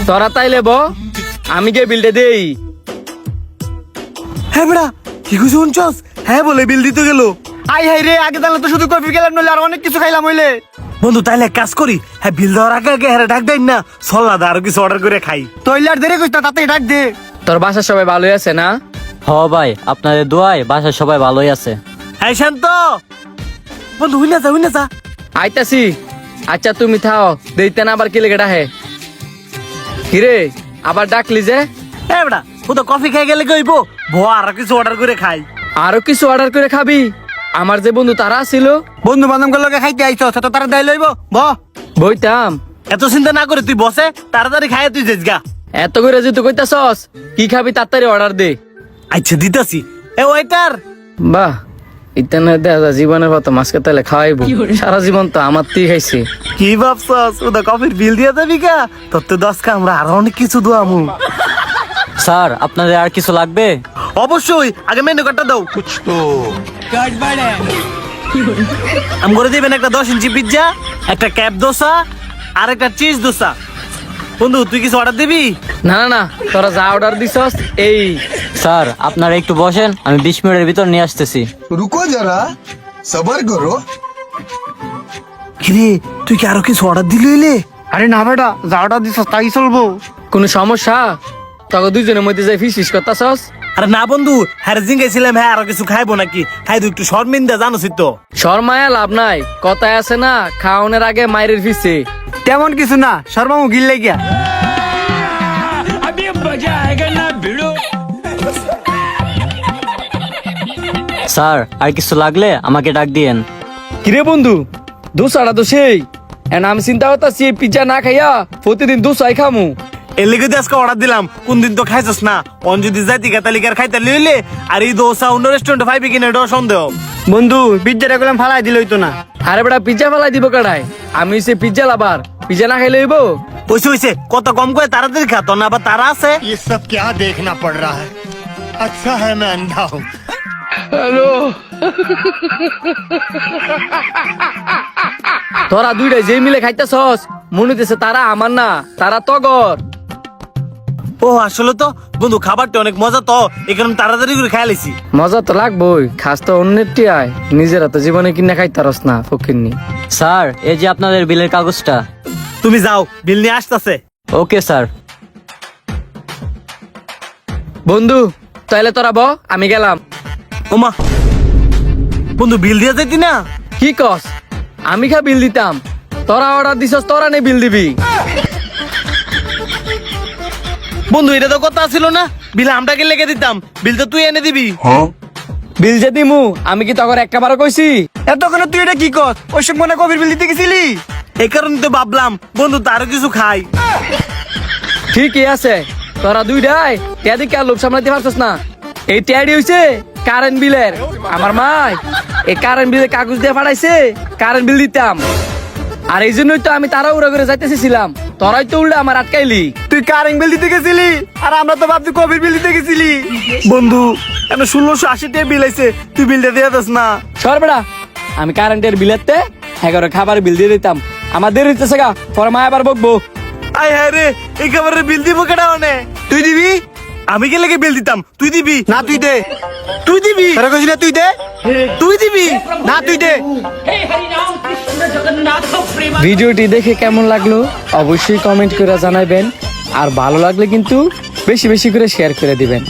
তোরা তাইলে ব আমি গিয়ে বিলটা দেই। হ্যাঁ বেড়া কি কিছু শুনছস? হ্যাঁ বলে বিল দিতে গেল। আই হাই রে, আগে তাহলে তো শুধু কফি খেলাম, নইলে আর অনেক কিছু খাইলাম হইলে। বন্ধু তাইলে এক কাজ করি, হ্যাঁ বিল দেওয়ার আগে আগে হ্যাঁ ডাক দেন না, চল না আরো কিছু অর্ডার করে খাই। তইলে আর দেরি করিস না, তাতেই ডাক দে। তোর বাসার সবাই ভালোই আছে না? হ ভাই, আপনাদের দোয়ায় বাসার সবাই ভালোই আছে। হ্যাঁ শান্ত বন্ধু হইনা যা। আইতাছি। আচ্ছা তুমি থাও, দেইতে না আবার কি লেগে ডাহে। কিরে আবার ডাকলি যে? হ্যাঁ বেড়া ও তো কফি খেয়ে গেলে কইবো ভো আরো কিছু অর্ডার করে খাই। আরো কিছু অর্ডার করে খাবি? আমার যে বন্ধু তারা ছিল, বন্ধু বান্ধব গুলোকে খাইতে আইছ, তো তারা দাই লইব ব। বইতাম। এত চিন্তা না করে তুই বসে তাড়াতাড়ি খাইয়ে তুই যাস গা। এত করে যেহেতু কইতাছস, কি খাবি তাড়াতাড়ি অর্ডার দে। আচ্ছা দিতাছি। এ ওয়েটার বাহ, ইতানে দেখা জীবনের মতো মাছকে তাহলে খাওয়াইবো। সারা জীবন তো আমার তুই খাইছি। কি ভাবছস ওটা কফির বিল দিয়ে দেবি গা? তোর তো 10 কা আমরা আরো অনেক কিছু দোয়ামু। স্যার আপনাদের আর কিছু লাগবে? অবশ্যই, আগে মেনু কার্ডটা দাও। আম করে দিবেন একটা 10 ইঞ্চি পিজ্জা, একটা ক্যাপ দোসা আর একটা চিজ দোসা। বন্ধু তুই কিছু অর্ডার দিবি? না না না, তোরা যা অর্ডার দিছস এই। স্যার আপনারা একটু বসেন, আমি 20 মিনিটের ভিতর নিয়ে আসতেছি। रुको जरा सबर करो। কিরে তুই কি আরো কিছু অর্ডার দিলি হইলে? আরে না বেটা, যা অর্ডার দিছ তাই চলবো। কোন সমস্যা? তোকে দুইজনের মধ্যে যাই ফিস করতাছস? আরে না বন্ধু, হ্যাঁ জিঙ্গাইছিলাম হ্যাঁ আরো কিছু খাইবো নাকি। হ্যাঁ তুই একটু শর্মিন্দা জানোসই তো। শর্মায়া লাভ নাই, কথায় আছে না, খাওয়ানোর আগে মায়ের ফিসে। তেমন কিছু না, শর্মামু গিল লাগিয়া। স্যার আর কিছু লাগলে আমাকে ডাক দিয়েন। কিরে বন্ধু, দোসাটা তো সেই। এখন আমি চিন্তা করতেছি পিজ্জা না খাইয়া প্রতিদিন দোসাই খামু। এর লেগে আজকে অর্ডার দিলাম, কোন দিন তো খাইছস না। অন যদি যাইতি গা তালিকার খাইতে লইলে আর এই দোসা অন্য রেস্টুরেন্টে পাইবি কিনা এটা সন্দেহ। বন্ধু পিজ্জাটা গুলাম ফালাই দিল হইতো না। আরে বেটা পিজ্জা ফেলাই দিব কাটায়? আমি সে পিজ্জা লাভার, পিজ্জা না খাইলে হইব? হইছে কত কম করে তাড়াতাড়ি খা, তোর না আবার তারা আছে। ये सब क्या देखना पड़ रहा है? अच्छा है मैं अंधा हूँ। তোরা দুইটাই যে মিলে খাইতেছস, মনে হইতেছে তারা আমার না, তারা তগর। ও আসলে তো বন্ধু খাবারটা অনেক মজা তো, এই কারণে তাড়াতাড়ি করে খাই লাইছি। মজা তো লাগবই, খাস তো অন্যের টিয়ায়, নিজেরা তো জীবনে কিনা খাইতারস না ফকিরনি। স্যার এই যে আপনাদের বিলের কাগজটা। তুমি যাও, বিল নিয়ে আসতেছে। Okay sir. বন্ধু তাইলে তোরা ব, আমি গেলাম। ওমা বন্ধু বিল দিয়ে যাইতি না? কি কস? আমি খা বিল দিতাম? তোরা অর্ডার দিছস, তোরা নে বিল দিবি। বন্ধু এটা তো কথা ছিল না, বিল আমটাকে লেগে দিতাম, বিল তো তুই এনে দিবি। বিল যে দিমু, আমি কি তখন একবারও কইছি? এতক্ষণে তুই এটা কি কর? ওই সব মনে কবির বিল দিতে গেছিলি? এই কারণে তো ভাবলাম বন্ধু তারও কিছু খাই। ঠিকই আছে, তোরা দুইটাই টিয়া দিকে আর লোভ সামলাইতে পারছস না। এই টিয়াডি হইছে কারেন্ট বিলের। আমার মাই এই কারেন্ট বিলের কাগজ দিয়ে পাঠাইছে, কারেন্ট বিল দিতাম। আর এই জন্যই তো আমি তারা উড়া করে যাইতেছিলাম, তোরাই তো উল্টা আমার আটকাইলি। তুই কারেন্ট বিল দিতে গেছিলি, আর আমরা তো ভাবছি কবির বিল দিতে গেছিলি। বন্ধু এখন 1680 টাকা বিল আইছে, তুই বিলটা দিয়ে দিস না। সরবেড়া, আমি কারেন্টের বিলেতে 11 খাবার বিল দিয়ে দিতাম। আমার দেরি হইতেছে গা, পরে মা আবার বকবো। আয় হ্যাঁ রে, এই খাবারের বিল দিব কেটা মানে? তুই দিবি আমি কে লেগে বিল দিতাম, তুই দিবি না? তুই দে। তুই দিবি তোরা কইছিস না তুই দে? তুই দিবি না তুই দে। ভিডিওটি দেখে কেমন লাগলো অবশ্যই কমেন্ট করে জানাবেন, আর ভালো লাগলে কিন্তু বেশি বেশি করে শেয়ার করে দিবেন।